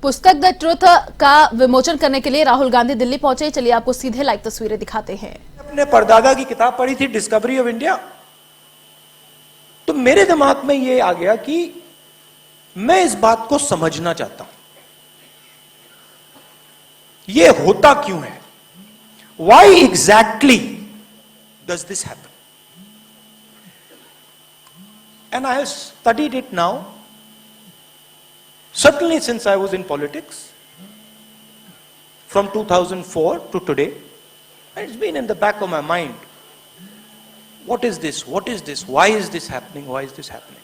पुस्तक the truth का विमोचन करने के लिए राहुल गांधी दिल्ली पहुंचे। चलिए आपको सीधे लाइव तस्वीरें दिखाते हैं। अपने परदादा की किताब पढ़ी थी, डिस्कवरी ऑफ इंडिया, तो मेरे दिमाग में यह आ गया कि मैं इस बात को समझना चाहता हूं, यह होता क्यों है, why exactly does this happen, and I have studied it now. Certainly since I was in politics, from 2004 to today, it's been in the back of my mind. What is this? What is this? Why is this happening? Why is this happening?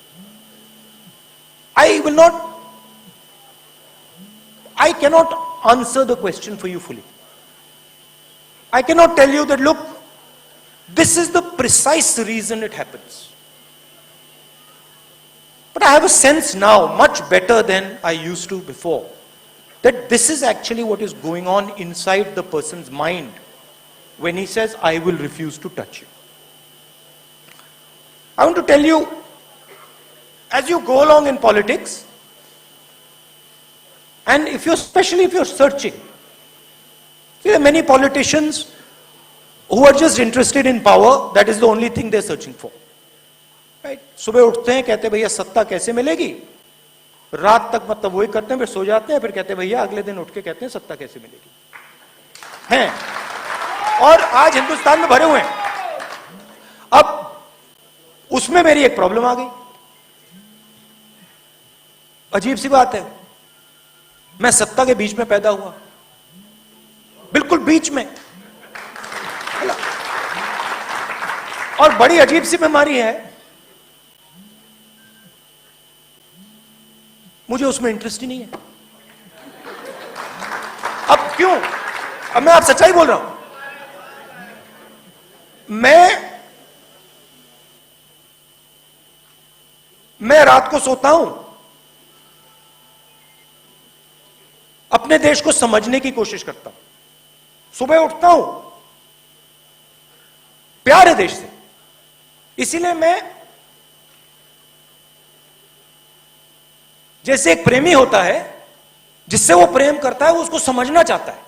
I cannot answer the question for you fully. I cannot tell you that, look, this is the precise reason it happens. But I have a sense now, much better than I used to before, that this is actually what is going on inside the person's mind when he says, I will refuse to touch you. I want to tell you, as you go along in politics, and especially if you're searching, see, there are many politicians who are just interested in power. That is the only thing they're searching for. सुबह उठते हैं, कहते हैं भैया सत्ता कैसे मिलेगी, रात तक मतलब वही करते हैं, फिर सो जाते हैं, फिर कहते हैं भैया अगले दिन उठ के कहते हैं सत्ता कैसे मिलेगी हैं, और आज हिंदुस्तान में भरे हुए हैं. अब उसमें मेरी एक प्रॉब्लम आ गई. अजीब सी बात है, मैं सत्ता के बीच में पैदा हुआ, बिल्कुल बीच में, और बड़ी अजीब सी बीमारी है, मुझे उसमें इंटरेस्ट ही नहीं है. अब क्यों? अब मैं आप सच्चाई बोल रहा हूं. मैं रात को सोता हूं, अपने देश को समझने की कोशिश करता हूं, सुबह उठता हूं, प्यार है देश से, इसीलिए मैं, जैसे एक प्रेमी होता है, जिससे वो प्रेम करता है, वो उसको समझना चाहता है,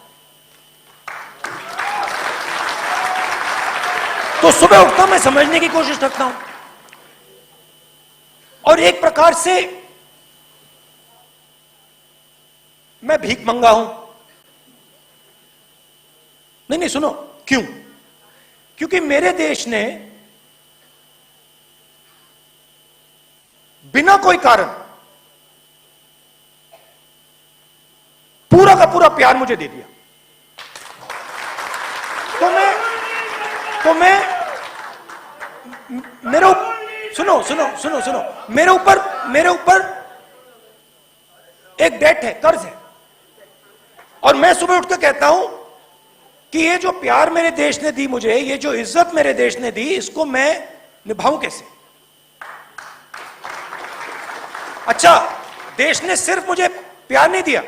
तो सुबह उठता हूं, मैं समझने की कोशिश करता हूं, और एक प्रकार से मैं भीख मंगा हूं. नहीं, सुनो, क्यों? क्योंकि मेरे देश ने बिना कोई कारण पूरा का पूरा प्यार मुझे दे दिया. तो मैं मेरे सुनो, मेरे ऊपर एक डेट है, कर्ज है, और मैं सुबह उठ के कहता हूं कि ये जो प्यार मेरे देश ने दी मुझे, ये जो इज्जत मेरे देश ने दी, इसको मैं निभाऊं कैसे? अच्छा, देश ने सिर्फ मुझे प्यार नहीं दिया,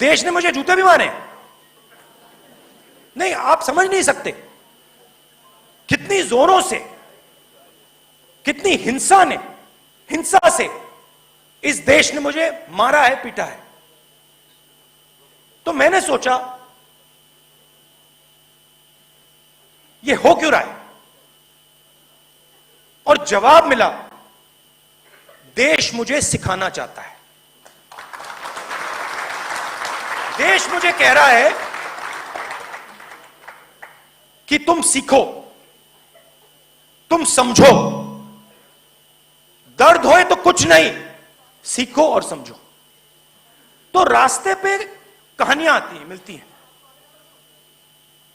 देश ने मुझे जूते भी मारे. नहीं, आप समझ नहीं सकते कितनी जोरों से, कितनी हिंसा से इस देश ने मुझे मारा है, पीटा है. तो मैंने सोचा ये हो क्यों रहा है, और जवाब मिला, देश मुझे सिखाना चाहता है. देश मुझे कह रहा है कि तुम सीखो, तुम समझो, दर्द होए तो कुछ नहीं, सीखो और समझो. तो रास्ते पे कहानियां आती हैं, मिलती हैं.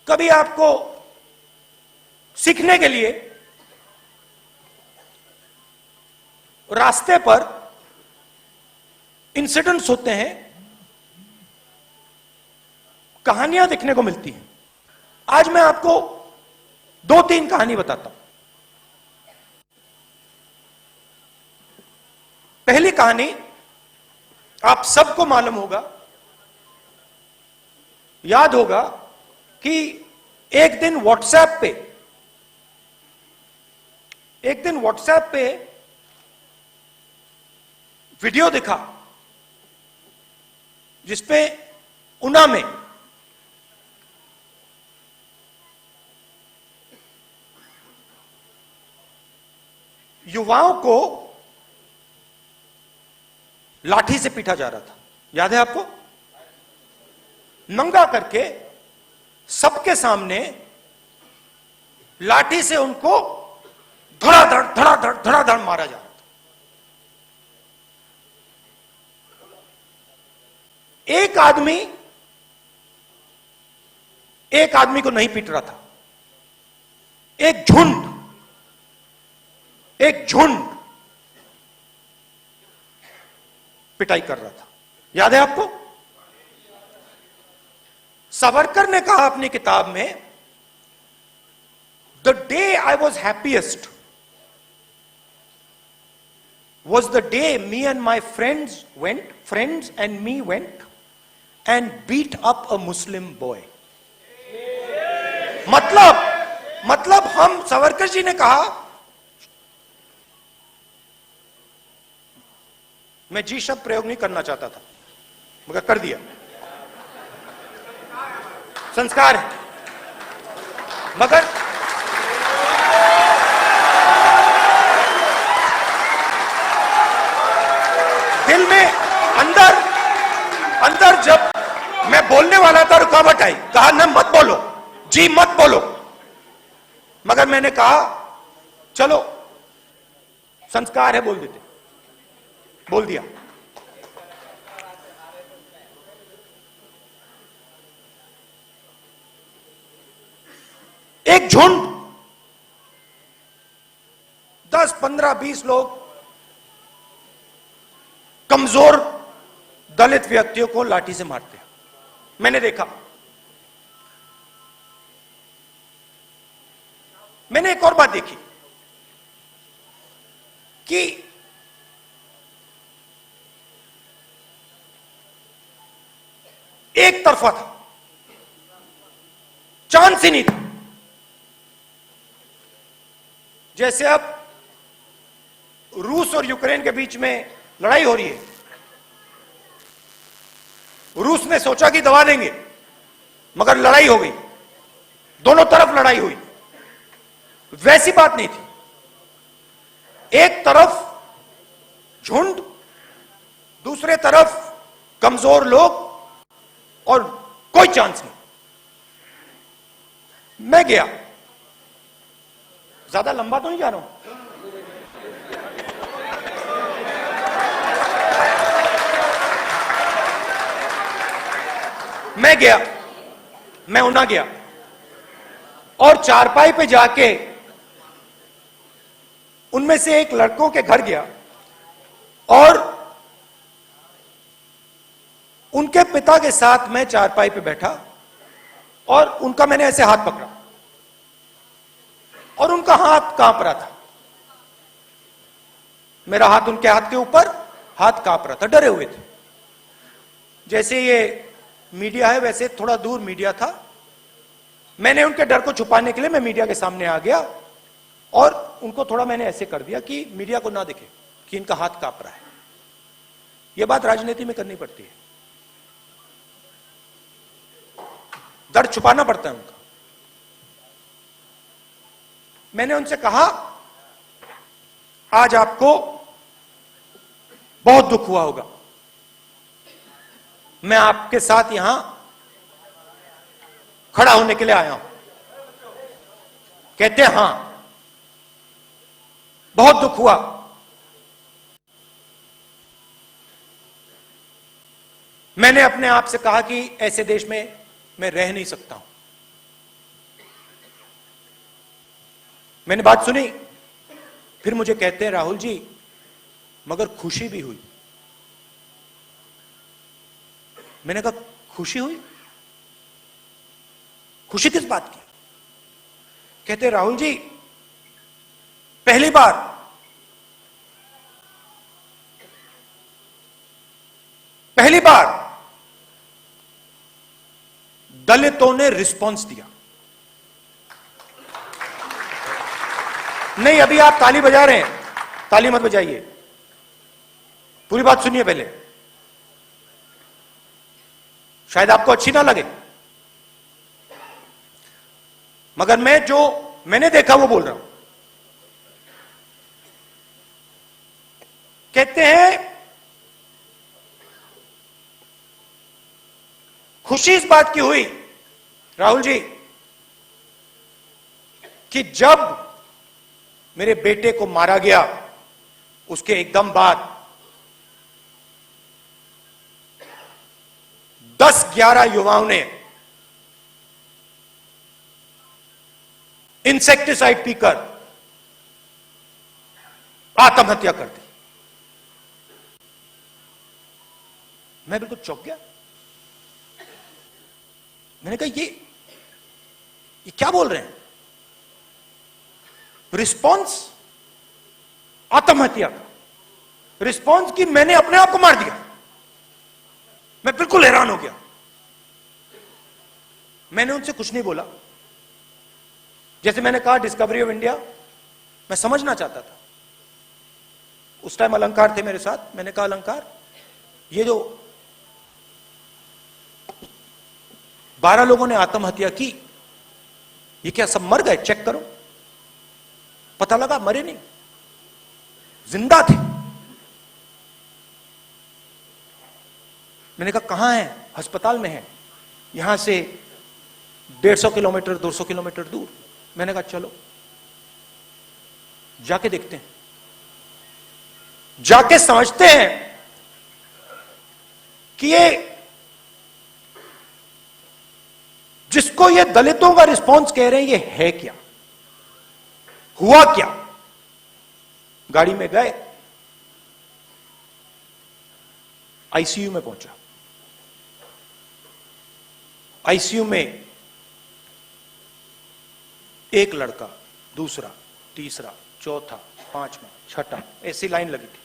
कभी आपको सीखने के लिए रास्ते पर इंसिडेंट्स होते हैं, कहानियां देखने को मिलती हैं. आज मैं आपको 2-3 कहानी बताता हूं. पहली कहानी आप सबको मालूम होगा, याद होगा कि एक दिन व्हाट्सएप पे वीडियो दिखा जिसपे ऊना में युवाओं को लाठी से पीटा जा रहा था, याद है आपको? नंगा करके सबके सामने लाठी से उनको धड़ाधड़ मारा जा रहा था। एक आदमी को नहीं पीट रहा था, एक झुंड पिटाई कर रहा था, याद है आपको? सावरकर ने कहा अपनी किताब में, the day I was happiest was the day me and my friends and me went and beat up a Muslim boy. मतलब हम, सावरकर जी ने कहा, मैं जी शब्द प्रयोग नहीं करना चाहता था मगर कर दिया, संस्कार है, मगर दिल में अंदर जब मैं बोलने वाला था रुकावट आई, कहा न मत बोलो जी, मत बोलो, मगर मैंने कहा चलो संस्कार है, बोल देते, बोल दिया। एक झुंड 10, 15, 20 लोग कमजोर दलित व्यक्तियों को लाठी से मारते हैं, मैंने देखा। मैंने एक और बात देखी कि एक तरफा था, चांस ही नहीं था। जैसे अब रूस और यूक्रेन के बीच में लड़ाई हो रही है, रूस ने सोचा कि दबा देंगे, मगर लड़ाई हो गई, दोनों तरफ लड़ाई हुई। वैसी बात नहीं थी, एक तरफ झुंड, दूसरे तरफ कमजोर लोग, और कोई चांस नहीं। मैं गया, ज्यादा लंबा तो नहीं जा रहा हूं, मैं ऊना गया और चारपाई पे जाके उनमें से एक लड़कों के घर गया और उनके पिता के साथ मैं चारपाई पे बैठा और उनका मैंने ऐसे हाथ पकड़ा और उनका हाथ कांप रहा था, मेरा हाथ उनके हाथ के ऊपर, हाथ कांप रहा था, डरे हुए थे। जैसे ये मीडिया है वैसे थोड़ा दूर मीडिया था, मैंने उनके डर को छुपाने के लिए मैं मीडिया के सामने आ गया और उनको थोड़ा मैंने ऐसे कर दिया कि मीडिया को ना दिखे कि इनका हाथ कांप रहा है। यह बात राजनीति में करनी पड़ती है, डर छुपाना पड़ता है उनका। मैंने उनसे कहा, आज आपको बहुत दुख हुआ होगा, मैं आपके साथ यहां खड़ा होने के लिए आया हूं। कहते हैं हां, बहुत दुख हुआ। मैंने अपने आप से कहा कि ऐसे देश में मैं रह नहीं सकता हूं। मैंने बात सुनी, फिर मुझे कहते हैं राहुल जी मगर खुशी भी हुई। मैंने कहा खुशी हुई? खुशी किस बात की? कहते राहुल जी पहली बार दलितों ने रिस्पॉन्स दिया। नहीं, अभी आप ताली बजा रहे हैं, ताली मत बजाइए, पूरी बात सुनिए पहले। शायद आपको अच्छी ना लगे, मगर मैं जो मैंने देखा वो बोल रहा हूं। कहते हैं खुशी इस बात की हुई राहुल जी कि जब मेरे बेटे को मारा गया उसके एकदम बाद 10-11 युवाओं ने इंसेक्टिसाइड पीकर आत्महत्या कर दी। मैं बिल्कुल चौंक गया। मैंने कहा ये क्या बोल रहे हैं? रिस्पॉन्स आत्महत्या का, रिस्पॉन्स की मैंने अपने आप को मार दिया। मैं बिल्कुल हैरान हो गया। मैंने उनसे कुछ नहीं बोला। जैसे मैंने कहा डिस्कवरी ऑफ इंडिया, मैं समझना चाहता था। उस टाइम अलंकार थे मेरे साथ। मैंने कहा अलंकार, ये जो 12 लोगों ने आत्महत्या की, ये क्या सब मर गए? चेक करो। पता लगा मरे नहीं, जिंदा थे। मैंने कहा कहां है? अस्पताल में है, यहां से 150 किलोमीटर 200 किलोमीटर दूर। मैंने कहा चलो जाके देखते हैं, जाके समझते हैं कि ये जिसको ये दलितों का रिस्पॉन्स कह रहे हैं ये है क्या, हुआ क्या। गाड़ी में गए, आईसीयू में पहुंचा। आईसीयू में एक लड़का, दूसरा, तीसरा, चौथा, पांचवा, छठा, ऐसी लाइन लगी थी।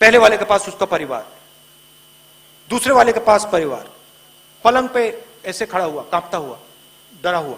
पहले वाले के पास उसका परिवार, दूसरे वाले के पास परिवार, पलंग पे ऐसे खड़ा हुआ, कांपता हुआ, डरा हुआ।